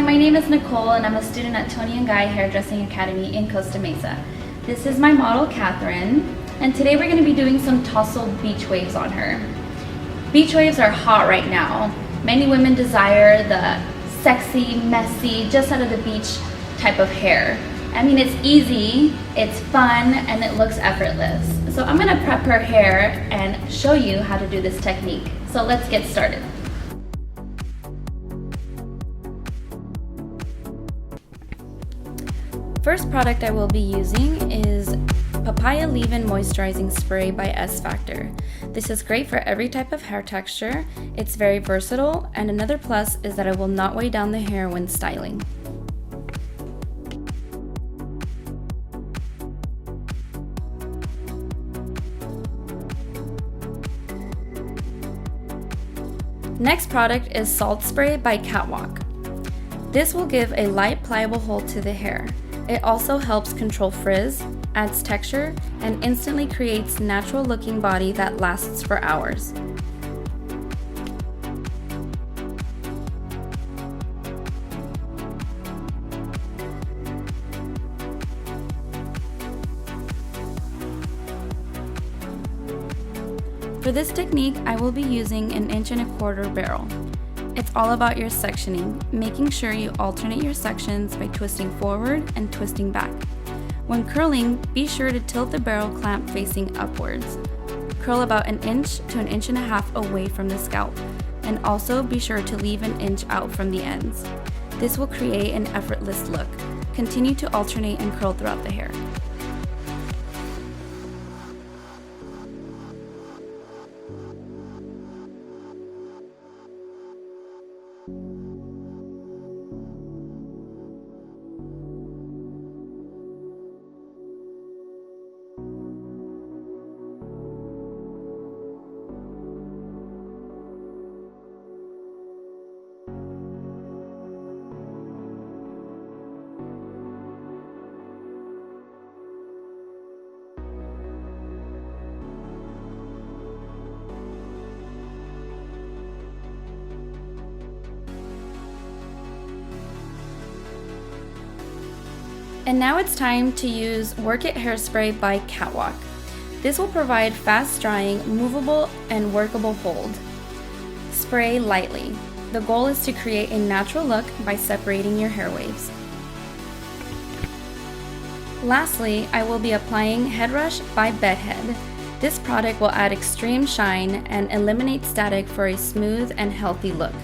my name is Nicole and I'm a student at Toni&Guy Hairdressing Academy in Costa Mesa. This is my model, Catherine, and today we're going to be doing some tousled beach waves on her. Beach waves are hot right now. Many women desire the sexy, messy, just out of the beach type of hair. I mean, it's easy, it's fun, and it looks effortless. So I'm going to prep her hair and show you how to do this technique. So let's get started. First product I will be using is Papaya Leave-In Moisturizing Spray by S Factor. This is great for every type of hair texture. It's very versatile, and another plus is that it will not weigh down the hair when styling. Next product is Salt Spray by Catwalk. This will give a light, pliable hold to the hair. It also helps control frizz, adds texture, and instantly creates natural looking body that lasts for hours. For this technique, I will be using an 1.25 inch barrel. It's all about your sectioning, making sure you alternate your sections by twisting forward and twisting back. When curling, be sure to tilt the barrel clamp facing upwards. Curl about 1 inch to 1.5 inches away from the scalp, and also be sure to leave 1 inch out from the ends. This will create an effortless look. Continue to alternate and curl throughout the hair. And now it's time to use Work It Hairspray by Catwalk. This will provide fast drying, movable, and workable hold. Spray lightly. The goal is to create a natural look by separating your hair waves. Lastly, I will be applying Head Rush by Bedhead. This product will add extreme shine and eliminate static for a smooth and healthy look.